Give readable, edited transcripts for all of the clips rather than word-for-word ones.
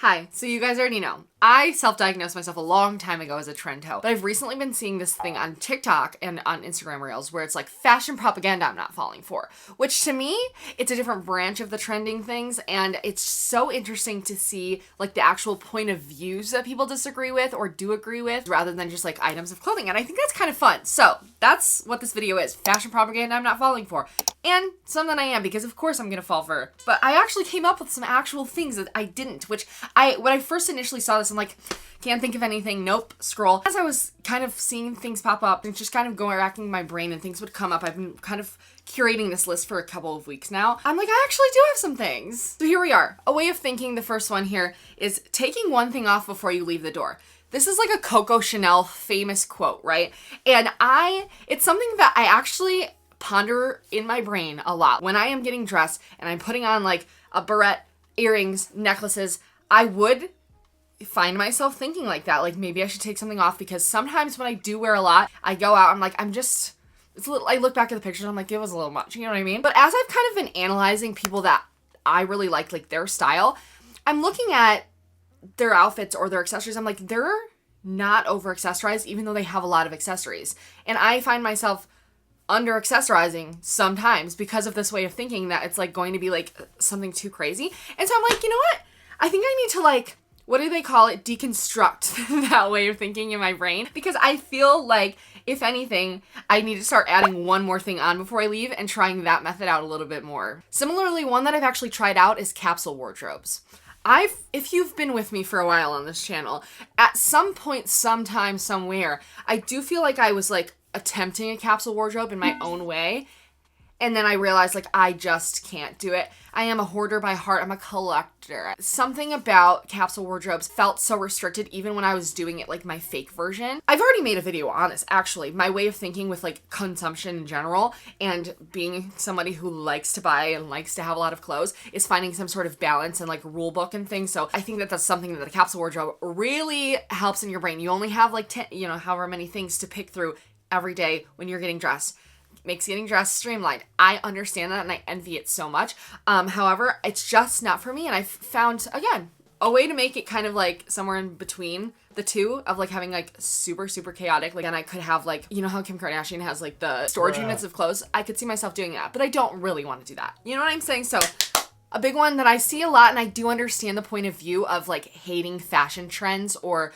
Hi, so you guys already know, I self-diagnosed myself a long time ago as a trend hoe, but I've recently been seeing this thing on TikTok and on Instagram Reels where it's like fashion propaganda I'm not falling for, which to me, it's a different branch of the trending things, and it's so interesting to see like the actual point of views that people disagree with or do agree with rather than just like items of clothing, and I think that's kind of fun. So that's what this video is, fashion propaganda I'm not falling for, and something I am, because of course I'm gonna fall for it. But I actually came up with some actual things that I didn't, which when I first initially saw this, I'm like, can't think of anything, nope, scroll. As I was kind of seeing things pop up and just kind of going, racking my brain and things would come up, I've been kind of curating this list for a couple of weeks now. I'm like, I actually do have some things. So here we are. A way of thinking, the first one here, is taking one thing off before you leave the door. This is like a Coco Chanel famous quote, right? And it's something that I actually ponder in my brain a lot. When I am getting dressed and I'm putting on like a barrette, earrings, necklaces, I would find myself thinking like that. Like maybe I should take something off, because sometimes when I do wear a lot, I go out, I'm like, it's a little, I look back at the pictures, I'm like, it was a little much, you know what I mean? But as I've kind of been analyzing people that I really like their style, I'm looking at their outfits or their accessories. I'm like, they're not over accessorized, even though they have a lot of accessories. And I find myself under accessorizing sometimes because of this way of thinking that it's like going to be like something too crazy. And so I'm like, you know what? I think I need to like, what do they call it? Deconstruct that way of thinking in my brain, because I feel like if anything, I need to start adding one more thing on before I leave and trying that method out a little bit more. Similarly, one that I've actually tried out is capsule wardrobes. If you've been with me for a while on this channel, at some point, sometime, somewhere, I do feel like I was like attempting a capsule wardrobe in my own way. And then I realized, like, I just can't do it. I am a hoarder by heart. I'm a collector. Something about capsule wardrobes felt so restricted even when I was doing it, like, my fake version. I've already made a video on this, actually. My way of thinking with, like, consumption in general and being somebody who likes to buy and likes to have a lot of clothes is finding some sort of balance and, like, rule book and things. So I think that that's something that the capsule wardrobe really helps in your brain. You only have, like, 10, however many things to pick through every day when you're getting dressed. Makes getting dressed streamlined. I understand that and I envy it so much. However, it's just not for me, and I found, again, a way to make it kind of like somewhere in between the two of like having like super, super chaotic. Like, and I could have like, you know how Kim Kardashian has like the storage units of clothes? I could see myself doing that, but I don't really want to do that. You know what I'm saying? So a big one that I see a lot, and I do understand the point of view of like hating fashion trends or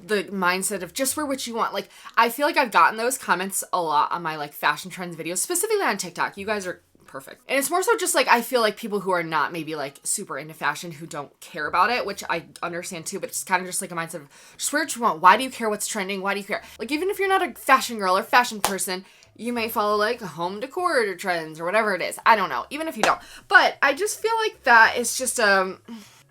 the mindset of just wear what you want. Like, I feel like I've gotten those comments a lot on my like fashion trends videos, specifically on TikTok. You guys are perfect. And it's more so just like, I feel like people who are not maybe like super into fashion who don't care about it, which I understand too, but it's kind of just like a mindset of just wear what you want. Why do you care what's trending? Why do you care? Like, even if you're not a fashion girl or fashion person, you may follow like home decor trends or whatever it is. I don't know, even if you don't. But I just feel like that is just a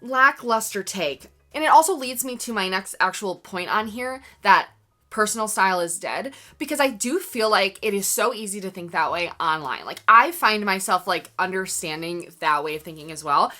lackluster take. And it also leads me to my next actual point on here, that personal style is dead, because I do feel like it is so easy to think that way online. Like, I find myself like understanding that way of thinking as well,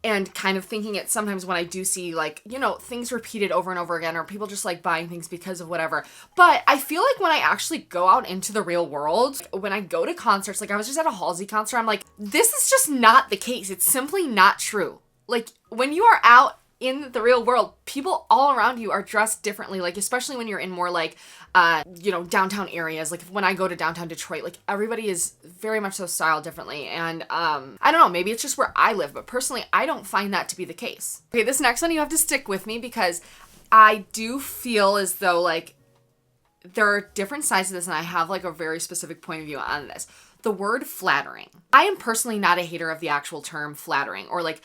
and kind of thinking it sometimes when I do see like, things repeated over and over again, or people just like buying things because of whatever. But I feel like when I actually go out into the real world, when I go to concerts, like I was just at a Halsey concert, I'm like, this is just not the case. It's simply not true. Like, when you are out in the real world, people all around you are dressed differently, like especially when you're in more like downtown areas. Like when I go to downtown Detroit, like everybody is very much so styled differently, and I don't know, maybe it's just where I live, but personally I don't find that to be the case. Okay, this next one you have to stick with me, because I do feel as though like there are different sides to this, and I have like a very specific point of view on this. The word flattering. I am personally not a hater of the actual term flattering, or like,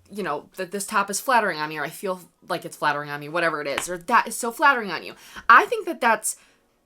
that this top is flattering on me, or I feel like it's flattering on me, whatever it is, or that is so flattering on you. I think that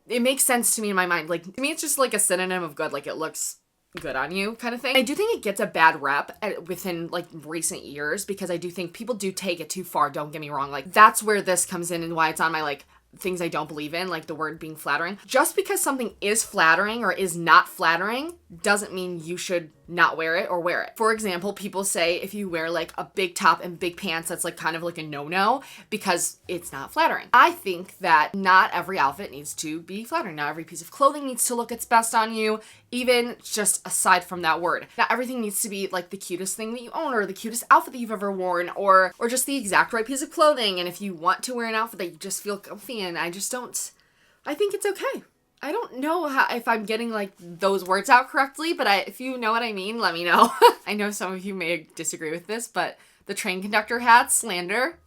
it makes sense to me in my mind. Like, to me, it's just like a synonym of good, like it looks good on you kind of thing. I do think it gets a bad rep within like recent years, because I do think people do take it too far, don't get me wrong. Like, that's where this comes in and why it's on my like things I don't believe in, like the word being flattering. Just because something is flattering or is not flattering doesn't mean you should not wear it or wear it. For example, people say if you wear like a big top and big pants, that's like kind of like a no-no because it's not flattering. I think that not every outfit needs to be flattering. Not every piece of clothing needs to look its best on you, even just aside from that word. Not everything needs to be like the cutest thing that you own or the cutest outfit that you've ever worn or just the exact right piece of clothing. And if you want to wear an outfit that you just feel comfy in, I think it's okay. I don't know if I'm getting like those words out correctly, but if you know what I mean, let me know. I know some of you may disagree with this, but the train conductor hat, slander,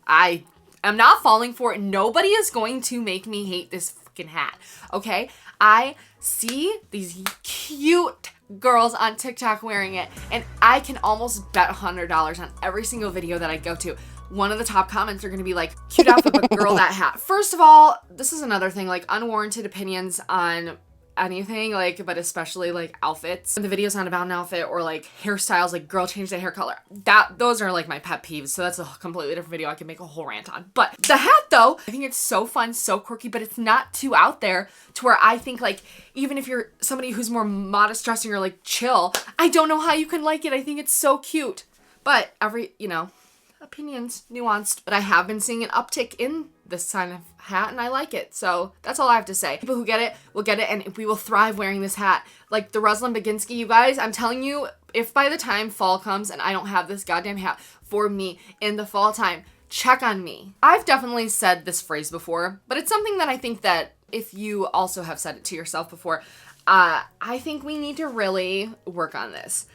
I am not falling for it. Nobody is going to make me hate this fucking hat, okay? I see these cute girls on TikTok wearing it, and I can almost bet $100 on every single video that I go to. One of the top comments are going to be like, cute outfit, but girl, that hat. First of all, this is another thing, like unwarranted opinions on anything, like, but especially like outfits. When the video's not about an outfit or like hairstyles, like girl change the hair color. Those are like my pet peeves. So that's a completely different video I can make a whole rant on. But the hat though, I think it's so fun, so quirky, but it's not too out there to where I think like, even if you're somebody who's more modest dressing or like chill, I don't know how you can like it. I think it's so cute. But opinions nuanced, but I have been seeing an uptick in this kind of hat and I like it. So that's all I have to say. People who get it will get it and we will thrive wearing this hat. Like the Ruslan Baginski, you guys, I'm telling you, if by the time fall comes and I don't have this goddamn hat for me in the fall time, check on me. I've definitely said this phrase before, but it's something that I think that if you also have said it to yourself before, I think we need to really work on this.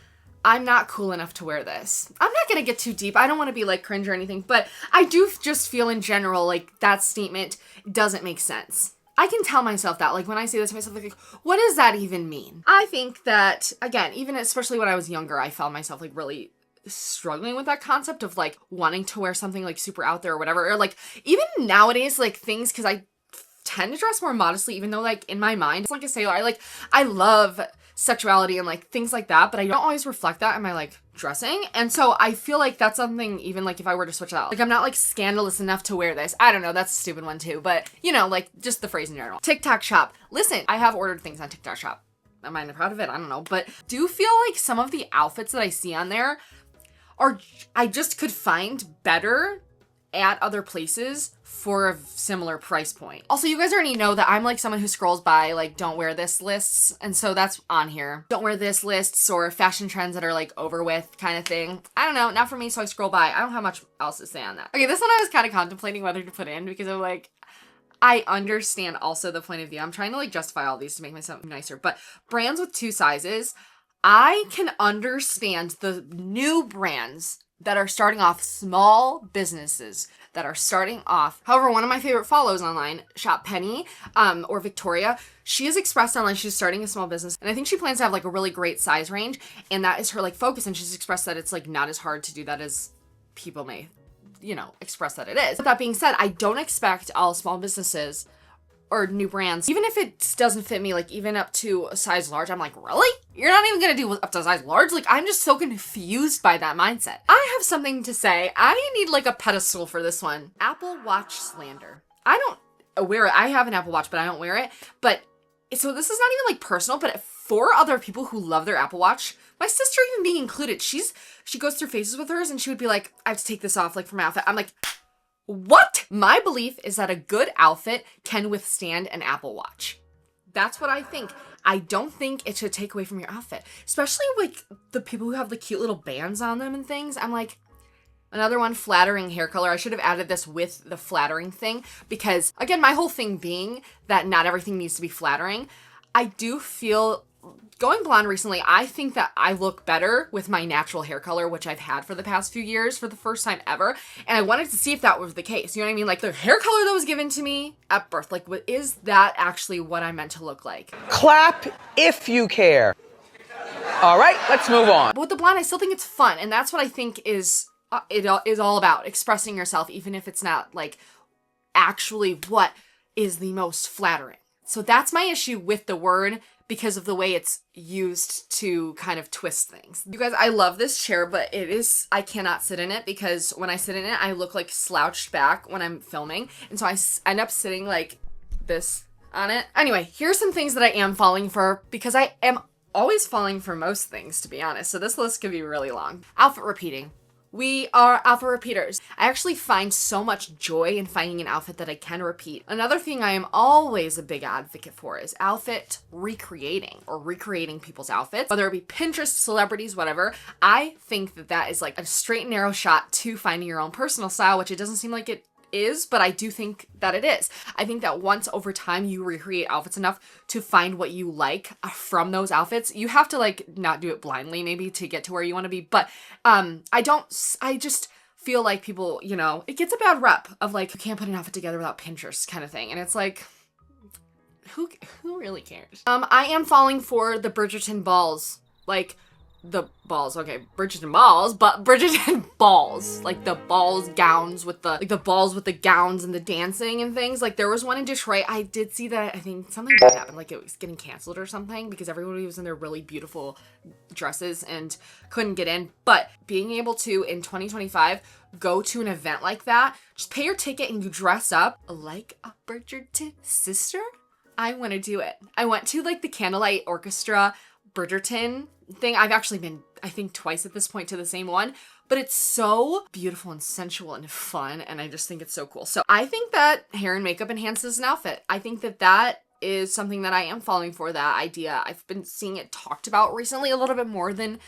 I'm not cool enough to wear this. I'm not gonna get too deep. I don't want to be like cringe or anything, but I do just feel in general like that statement doesn't make sense. I can tell myself that, like when I say this to myself, like, what does that even mean? I think that, again, even especially when I was younger, I found myself like really struggling with that concept of like wanting to wear something like super out there or whatever, or like even nowadays, like things, because I tend to dress more modestly, even though like in my mind, it's like a sailor. I love sexuality and like things like that, but I don't always reflect that in my like dressing. And so I feel like that's something, even like if I were to switch it out, like I'm not like scandalous enough to wear this. I don't know, that's a stupid one too, but you know, like just the phrase in general. TikTok shop. Listen, I have ordered things on TikTok shop. Am I proud of it? I don't know, but do feel like some of the outfits that I see on there I just could find better at other places for a similar price point. Also, you guys already know that I'm like someone who scrolls by like don't wear this lists, and so that's on here. Don't wear this lists or fashion trends that are like over with kind of thing. I don't know, not for me, so I scroll by. I don't have much else to say on that. Okay, this one I was kind of contemplating whether to put in because I'm like, I understand also the point of view. I'm trying to like justify all these to make myself nicer, but brands with 2 sizes, I can understand the new brands that are starting off, small businesses that are starting off. However, one of my favorite follows online, Shop Penny, or Victoria, she has expressed online she's starting a small business, and I think she plans to have like a really great size range, and that is her like focus, and she's expressed that it's like not as hard to do that as people may, express that it is. With that being said, I don't expect all small businesses or new brands, even if it doesn't fit me, like even up to a size large, I'm like, really? You're not even gonna do up to a size large? Like, I'm just so confused by that mindset. I have something to say. I need like a pedestal for this one. Apple Watch slander. I don't wear it. I have an Apple Watch, but I don't wear it. But, so this is not even like personal, but for other people who love their Apple Watch, my sister even being included, she goes through phases with hers and she would be like, I have to take this off like from my outfit. I'm like, what? My belief is that a good outfit can withstand an Apple Watch. That's what I think. I don't think it should take away from your outfit, especially like the people who have the cute little bands on them and things. I'm like, another one, flattering hair color. I should have added this with the flattering thing because, again, my whole thing being that not everything needs to be flattering. I do feel, going blonde recently, I think that I look better with my natural hair color, which I've had for the past few years for the first time ever. And I wanted to see if that was the case. You know what I mean? Like the hair color that was given to me at birth, like is that actually what I meant to look like? Clap if you care. All right, let's move on. But with the blonde, I still think it's fun. And that's what I think is it is all about, expressing yourself, even if it's not like actually what is the most flattering. So that's my issue with the word, because of the way it's used to kind of twist things. You guys, I love this chair, but I cannot sit in it because when I sit in it, I look like slouched back when I'm filming. And so I end up sitting like this on it. Anyway, here's some things that I am falling for because I am always falling for most things, to be honest. So this list could be really long. Outfit repeating. We are outfit repeaters. I actually find so much joy in finding an outfit that I can repeat. Another thing I am always a big advocate for is outfit recreating or recreating people's outfits, whether it be Pinterest, celebrities, whatever. I think that that is like a straight and narrow shot to finding your own personal style, which it doesn't seem like it is, but I do think that it is. I think that once over time you recreate outfits enough to find what you like from those outfits, you have to like not do it blindly maybe to get to where you want to be, but I just feel like people, you know, it gets a bad rep of like, you can't put an outfit together without Pinterest kind of thing, and it's like, who really cares? I am falling for the Bridget and Balls, like the balls, okay, Bridget and Balls, but Bridget and Balls, like the balls gowns with the, like the balls with the gowns and the dancing and things. Like there was one in Detroit, I did see that, I think something bad happened, like it was getting canceled or something because everybody was in their really beautiful dresses and couldn't get in. But being able to, in 2025, go to an event like that, just pay your ticket and you dress up like a Bridgerton sister, I want to do it. I went to like the Candlelight Orchestra Bridgerton thing. I've actually been, I think, twice at this point to the same one, but it's so beautiful and sensual and fun, and I just think it's so cool. So I think that hair and makeup enhances an outfit. I think that that is something that I am falling for, that idea. I've been seeing it talked about recently a little bit more than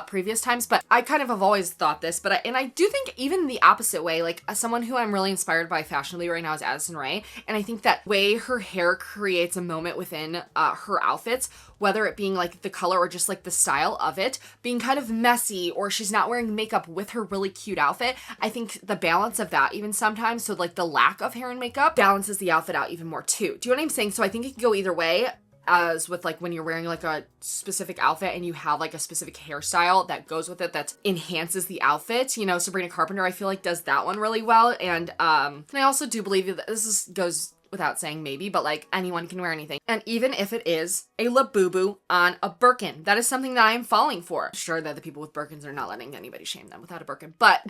previous times, but I kind of have always thought this, but I do think even the opposite way, like as someone who I'm really inspired by fashionably right now is Addison Rae, and I think that way her hair creates a moment within her outfits, whether it being like the color or just like the style of it, being kind of messy, or she's not wearing makeup with her really cute outfit. I think the balance of that even sometimes, so like the lack of hair and makeup balances the outfit out even more too. Do you know what I'm saying? So I think it can go either way, as with like when you're wearing like a specific outfit and you have like a specific hairstyle that goes with it that enhances the outfit. You know, Sabrina Carpenter, I feel like does that one really well. And I also do believe that goes without saying maybe, but like anyone can wear anything. And even if it is a Labubu on a Birkin, that is something that I am falling for. Sure that the people with Birkins are not letting anybody shame them without a Birkin, but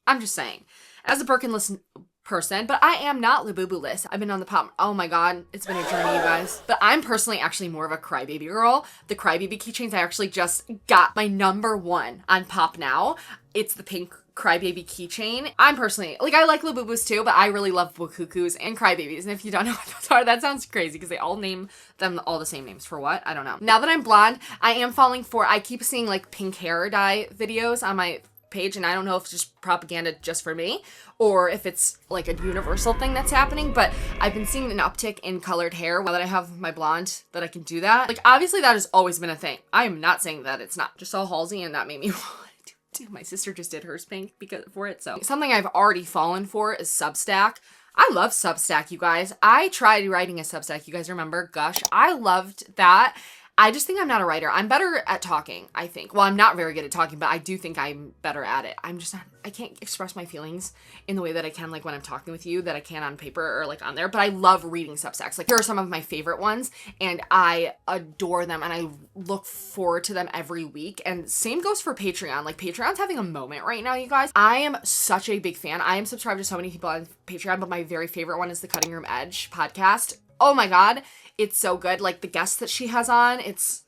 I'm just saying, as a Birkin-less person, but I am not Labubu-less. I've been on the pop, oh my god, it's been a journey, you guys. But I'm personally actually more of a crybaby girl. The crybaby keychains, I actually just got my number one on Pop Now. It's the pink crybaby keychain. I'm personally, like, I like Labubus too, but I really love Bukukus and crybabies. And if you don't know what those are, that sounds crazy because they all name them all the same names. For what? I don't know. Now that I'm blonde, I am falling for, I keep seeing like pink hair dye videos on my page, and I don't know if it's just propaganda just for me or if it's like a universal thing that's happening, but I've been seeing an uptick in colored hair now that I have my blonde, that I can do that. Like, obviously that has always been a thing. I am not saying that it's not. Just saw Halsey and that made me want to do it. My sister just did hers pink for it. So something I've already fallen for is Substack. I love Substack, you guys. I tried writing a Substack. You guys remember? Gush. I loved that. I just think I'm not a writer. I'm better at talking, I think. Well, I'm not very good at talking, but I do think I'm better at it. I'm just not, I can't express my feelings in the way that I can, like when I'm talking with you, that I can on paper or like on there, but I love reading Substacks. Like, here are some of my favorite ones, and I adore them, and I look forward to them every week. And same goes for Patreon. Like, Patreon's having a moment right now, you guys. I am such a big fan. I am subscribed to so many people on Patreon, but my very favorite one is the Cutting Room Edge podcast. Oh my god, it's so good. Like, the guests that she has on, it's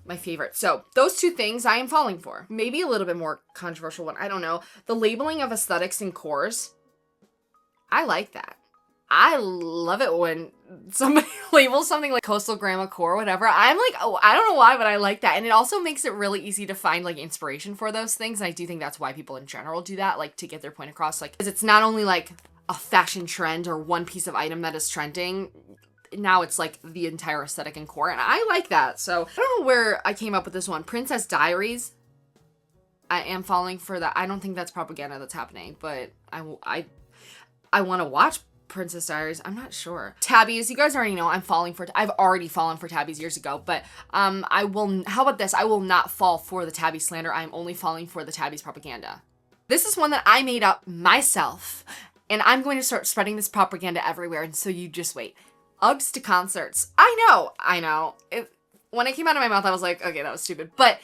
my favorite. So those two things I am falling for. Maybe a little bit more controversial one, I don't know. The labeling of aesthetics in cores. I like that. I love it when somebody labels something like Coastal Grandma Core or whatever. I'm like, oh, I don't know why, but I like that. And it also makes it really easy to find like inspiration for those things. And I do think that's why people in general do that, like to get their point across. Like, because it's not only like a fashion trend or one piece of item that is trending. Now it's like the entire aesthetic and core, and I like that. So I don't know where I came up with this one. Princess Diaries. I am falling for that. I don't think that's propaganda that's happening, but I want to watch Princess Diaries. I'm not sure. Tabby's, you guys already know I've already fallen for Tabby's years ago, but how about this? I will not fall for the Tabby slander. I'm only falling for the Tabby's propaganda. This is one that I made up myself, and I'm going to start spreading this propaganda everywhere, and so you just wait. Uggs to concerts. I know. When it came out of my mouth, I was like, okay, that was stupid. But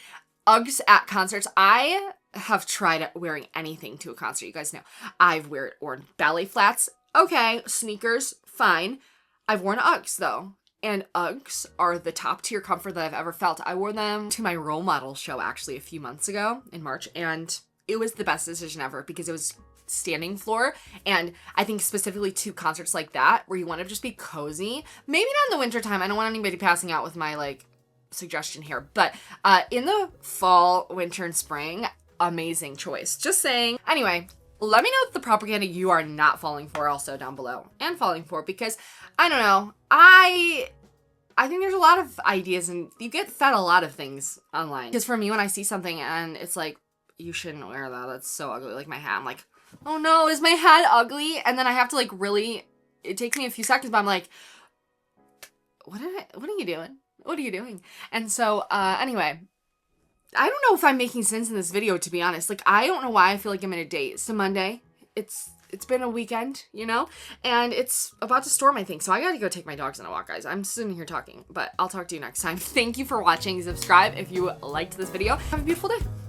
Uggs at concerts, I have tried wearing anything to a concert. You guys know. I've worn ballet flats. Okay. Sneakers. Fine. I've worn Uggs, though. And Uggs are the top tier comfort that I've ever felt. I wore them to my role model show actually a few months ago in March, and it was the best decision ever because it was standing floor. And I think specifically to concerts like that where you want to just be cozy, maybe not in the winter time. I don't want anybody passing out with my like suggestion here, but in the fall, winter, and spring, amazing choice. Just saying. Anyway, let me know the propaganda you are not falling for also down below and falling for, because I don't know. I think there's a lot of ideas and you get fed a lot of things online. Because for me, when I see something and it's like, you shouldn't wear that, that's so ugly, like my hat, I'm like, oh no, is my hat ugly? And then I have to like really, it takes me a few seconds, but I'm like, what are you doing? What are you doing? And so, anyway, I don't know if I'm making sense in this video, to be honest. Like, I don't know why I feel like I'm in a date. It's a Monday. It's been a weekend, you know? And it's about to storm, I think. So I gotta go take my dogs on a walk, guys. I'm sitting here talking, but I'll talk to you next time. Thank you for watching. Subscribe if you liked this video. Have a beautiful day.